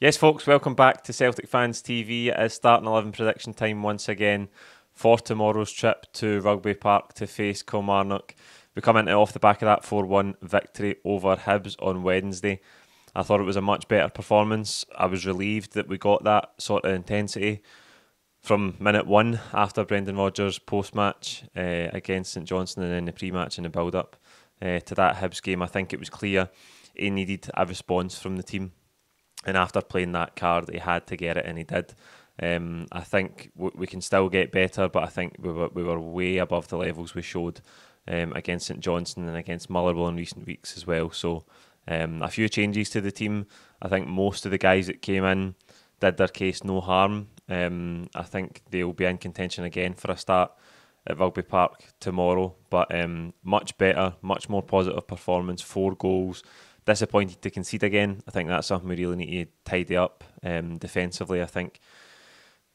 Yes, folks, welcome back to Celtic Fans TV. It is starting 11 prediction time once again for tomorrow's trip to Rugby Park to face Kilmarnock. We come into off the back of that 4-1 victory over Hibs on Wednesday. I thought it was a much better performance. I was relieved that we got that sort of intensity from minute one after Brendan Rodgers' post-match against St Johnston and then the pre-match and the build-up to that Hibs game. I think it was clear he needed a response from the team. And after playing that card, he had to get it, and he did. I think we can still get better, but I think we were way above the levels we showed against St Johnston and against Motherwell in recent weeks as well. So a few changes to the team. I think most of the guys that came in did their case no harm. I think they'll be in contention again for a start at Rugby Park tomorrow. But much better, much more positive performance, 4 goals. Disappointed to concede again. I think that's something we really need to tidy up defensively. I think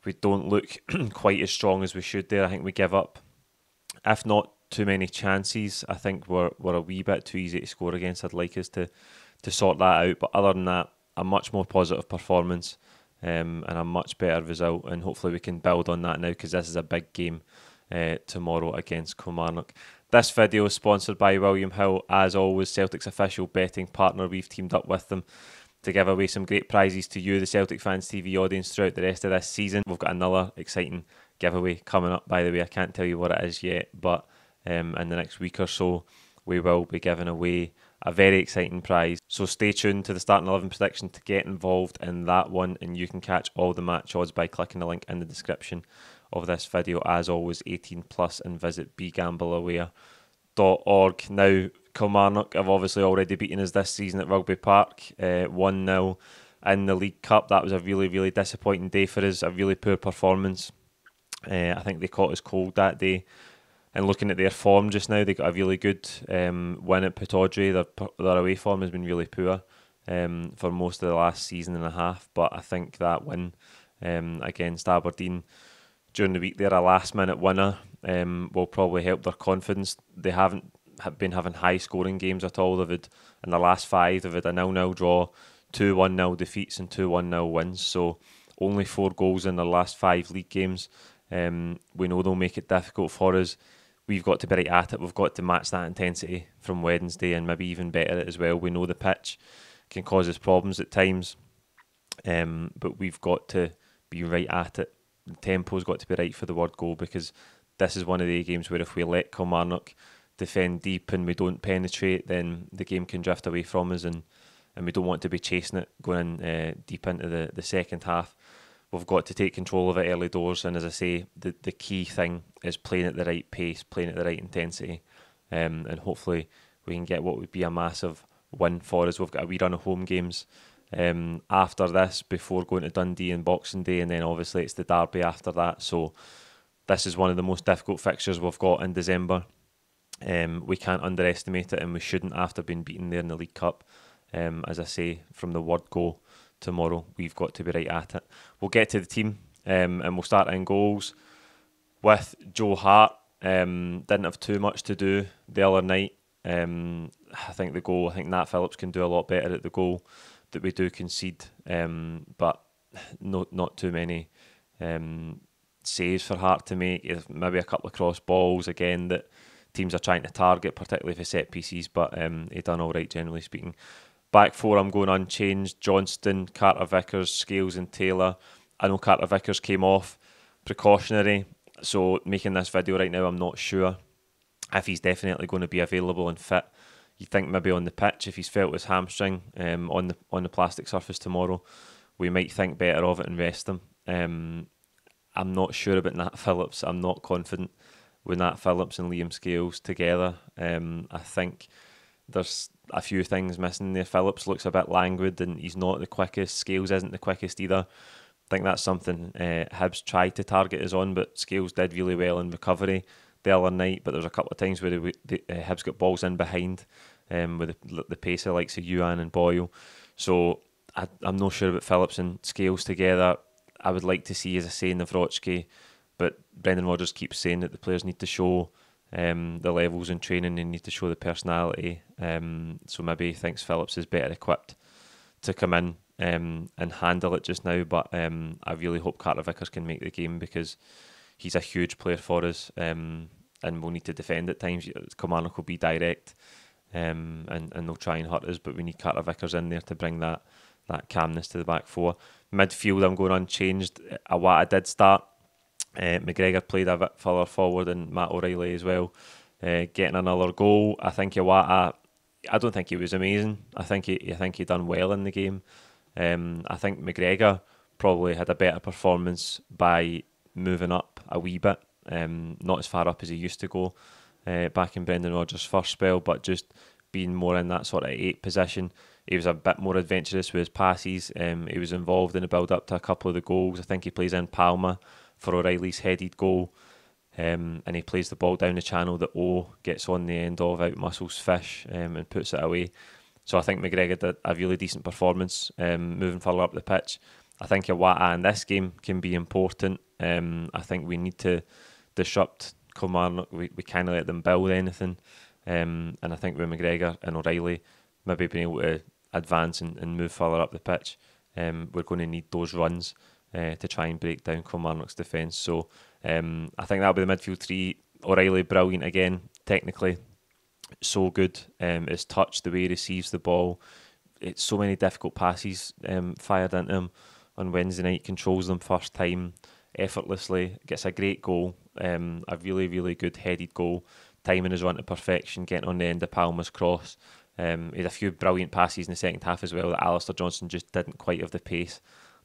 we don't look quite as strong as we should there. I think we give up, if not too many chances, I think we're a wee bit too easy to score against. I'd like us to sort that out. But other than that, a much more positive performance and a much better result. And hopefully we can build on that now, because this is a big game tomorrow against Kilmarnock. This video is sponsored by William Hill. As always, Celtic's official betting partner. We've teamed up with them to give away some great prizes to you, the Celtic Fans TV audience, throughout the rest of this season. We've got another exciting giveaway coming up, by the way. I can't tell you what it is yet, but in the next week or so, we will be giving away a very exciting prize. So stay tuned to the starting 11 prediction to get involved in that one, and you can catch all the match odds by clicking the link in the description of this video. As always, 18 plus, and visit begambleaware.org. Now, Kilmarnock have obviously already beaten us this season at Rugby Park, 1-0 in the League Cup. That was a really, really disappointing day for us, a really poor performance. I think they caught us cold that day. And looking at their form just now, they got a really good win at Pittodrie. Their away form has been really poor for most of the last season and a half. But I think that win against Aberdeen during the week, they're a last-minute winner, will probably help their confidence. They haven't been having high-scoring games at all. In the last 5, they've had a 0-0 draw, 2 1-0 defeats and 2 1-0 wins. So only 4 goals in their last 5 league games. We know they'll make it difficult for us. We've got to be right at it. We've got to match that intensity from Wednesday and maybe even better it as well. We know the pitch can cause us problems at times, but we've got to be right at it. The tempo's got to be right for the word goal, because this is one of the games where if we let Kilmarnock defend deep and we don't penetrate, then the game can drift away from us, and we don't want to be chasing it going in deep into the second half. We've got to take control of it early doors, and as I say, the key thing is playing at the right pace, playing at the right intensity, and hopefully we can get what would be a massive win for us. We've got a wee run of home games after this, before going to Dundee and Boxing Day, and then obviously it's the derby after that. So this is one of the most difficult fixtures we've got in December. We can't underestimate it, and we shouldn't after being beaten there in the League Cup. As I say, from the word go tomorrow, we've got to be right at it. We'll get to the team, and we'll start in goals with Joe Hart. Didn't have too much to do the other night. I think Nat Phillips can do a lot better at the goal that we do concede, but not too many saves for Hart to make. Maybe a couple of cross balls again that teams are trying to target, particularly for set pieces, but he done all right generally speaking. Back 4, I'm going unchanged. Johnston, Carter-Vickers, Scales and Taylor. I know Carter-Vickers came off precautionary, so making this video right now, I'm not sure if he's definitely going to be available and fit. You think maybe on the pitch, if he's felt his hamstring on the plastic surface tomorrow, we might think better of it and rest him. I'm not sure about Nat Phillips. I'm not confident with Nat Phillips and Liam Scales together. I think there's a few things missing there. Phillips looks a bit languid and he's not the quickest. Scales isn't the quickest either. I think that's something Hibs tried to target us on, but Scales did really well in recovery the other night. But there was a couple of times where Hibs got balls in behind with the pace of likes of Ewan and Boyle. So I'm not sure about Phillips and Scales together. I would like to see, as I say, Nawrocki, but Brendan Rodgers keeps saying that the players need to show the levels in training and need to show the personality. So maybe he thinks Phillips is better equipped to come in and handle it just now. But I really hope Carter Vickers can make the game, because he's a huge player for us, and we'll need to defend at times. Kilmarnock will be direct, and they'll try and hurt us, but we need Carter Vickers in there to bring that calmness to the back four. Midfield, I'm going unchanged. Iwata did start. McGregor played a bit further forward, and Matt O'Reilly as well, getting another goal. I think Iwata, I don't think he was amazing. I think he done well in the game. I think McGregor probably had a better performance by moving up a wee bit, not as far up as he used to go back in Brendan Rodgers' first spell, but just being more in that sort of 8 position. He was a bit more adventurous with his passes. He was involved in the build-up to a couple of the goals. I think he plays in Palma for O'Reilly's headed goal, and he plays the ball down the channel that O gets on the end of, out muscles Fish, and puts it away. So I think McGregor did a really decent performance, moving further up the pitch. I think Iwata in this game can be important. I think we need to disrupt Kilmarnock. We kind of let them build anything, and I think with McGregor and O'Reilly maybe being able to advance and move further up the pitch, we're going to need those runs to try and break down Kilmarnock's defence. So I think that'll be the midfield 3. O'Reilly, brilliant again, technically so good. His touch, the way he receives the ball, it's so many difficult passes fired into him on Wednesday night, controls them first time effortlessly, gets a great goal, a really, really good headed goal, timing his run to perfection, getting on the end of Palma's cross. He had a few brilliant passes in the second half as well that Alistair Johnston just didn't quite have the pace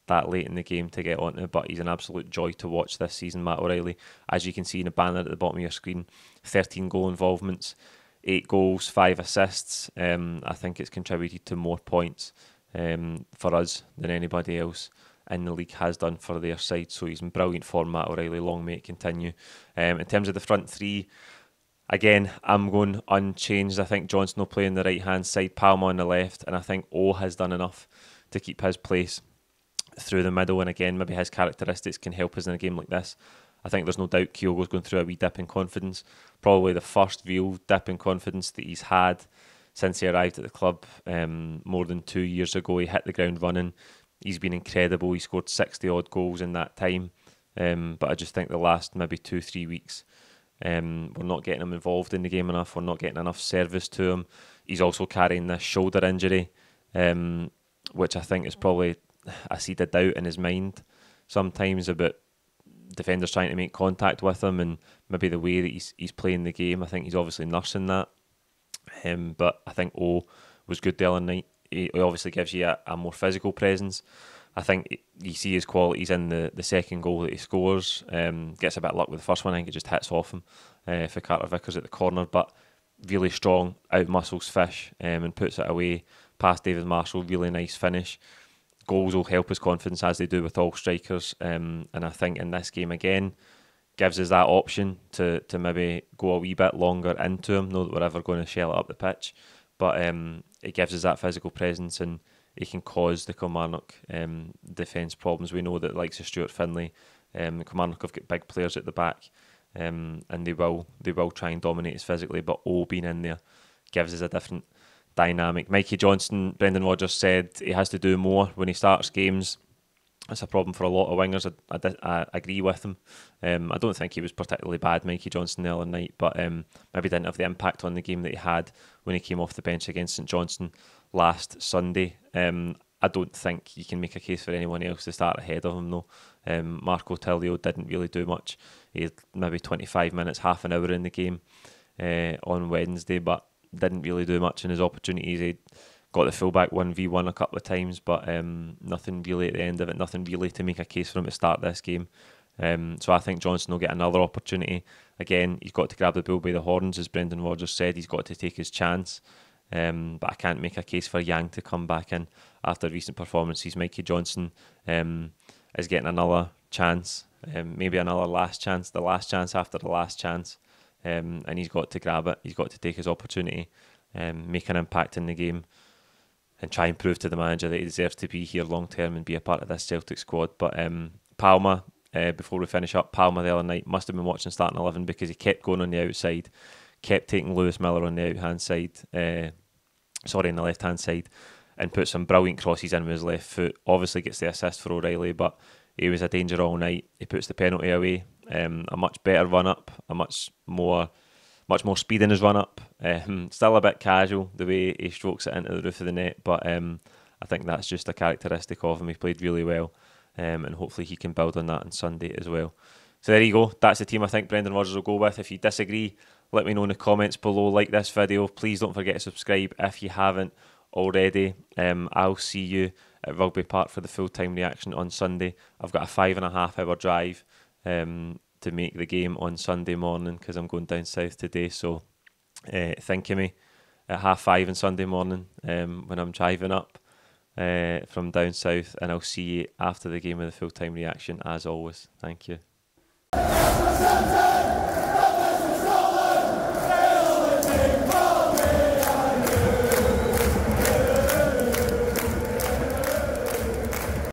that late in the game to get onto, but he's an absolute joy to watch this season, Matt O'Reilly. As you can see in the banner at the bottom of your screen, 13 goal involvements, 8 goals, 5 assists. I think it's contributed to more points for us than anybody else in the league has done for their side. So he's in brilliant form, Matt O'Reilly. Long may it continue. In terms of the front 3, again, I'm going unchanged. I think Johnston will play on the right-hand side, Palma on the left, and I think O has done enough to keep his place through the middle, and again, maybe his characteristics can help us in a game like this. I think there's no doubt Kyogo's going through a wee dip in confidence. Probably the first real dip in confidence that he's had since he arrived at the club more than 2 years ago. He hit the ground running. He's been incredible. He scored 60-odd goals in that time. But I just think the last maybe 2-3 weeks, we're not getting him involved in the game enough. We're not getting enough service to him. He's also carrying this shoulder injury, which I think is probably a seed of doubt in his mind sometimes about defenders trying to make contact with him, and maybe the way that he's playing the game. I think he's obviously nursing that. But I think O was good the other night. He obviously gives you a more physical presence. I think you see his qualities in the second goal that he scores. Gets a bit of luck with the first one. I think it just hits off him for Carter Vickers at the corner, but really strong, out muscles Fish, and puts it away past David Marshall. Really nice finish. Goals will help his confidence, as they do with all strikers, and I think in this game again gives us that option to maybe go a wee bit longer into him. Not that we're ever going to shell it up the pitch, but it gives us that physical presence, and he can cause the Kilmarnock defence problems. We know that, like Stuart Finlay, Kilmarnock have got big players at the back, and they will try and dominate us physically, but O being in there gives us a different dynamic. Mikey Johnston, Brendan Rodgers said he has to do more when he starts games. That's a problem for a lot of wingers. I agree with him. I don't think he was particularly bad, Mikey Johnston, the other night, but maybe didn't have the impact on the game that he had when he came off the bench against St Johnstone last Sunday. I don't think you can make a case for anyone else to start ahead of him though. Marco Tilio didn't really do much. He had maybe 25 minutes, half an hour in the game on Wednesday, but didn't really do much in his opportunities. He got the fullback 1v1 a couple of times, but nothing really at the end of it, nothing really to make a case for him to start this game. So I think Johnston will get another opportunity. Again, he's got to grab the bull by the horns, as Brendan Rodgers said. He's got to take his chance. But I can't make a case for Yang to come back in after recent performances. Mikey Johnston is getting another chance, maybe another last chance, the last chance after the last chance. And he's got to grab it. He's got to take his opportunity, make an impact in the game, and try and prove to the manager that he deserves to be here long term and be a part of this Celtic squad. But Palma, before we finish up, Palma the other night must have been watching starting 11 because he kept going on the outside, kept taking Lewis Miller on the on the left hand side, and put some brilliant crosses in with his left foot. Obviously gets the assist for O'Reilly, but he was a danger all night. He puts the penalty away. A much better run up, a much more speed in his run up. Still a bit casual the way he strokes it into the roof of the net, but I think that's just a characteristic of him. He played really well, and hopefully he can build on that on Sunday as well. So there you go. That's the team I think Brendan Rodgers will go with. If you disagree, let me know in the comments below. Like this video. Please don't forget to subscribe if you haven't already. I'll see you at Rugby Park for the full-time reaction on Sunday. I've got a 5.5 hour drive to make the game on Sunday morning because I'm going down south today. So think of me at 5:30 on Sunday morning when I'm driving up from down south, and I'll see you after the game with the full-time reaction as always. Thank you.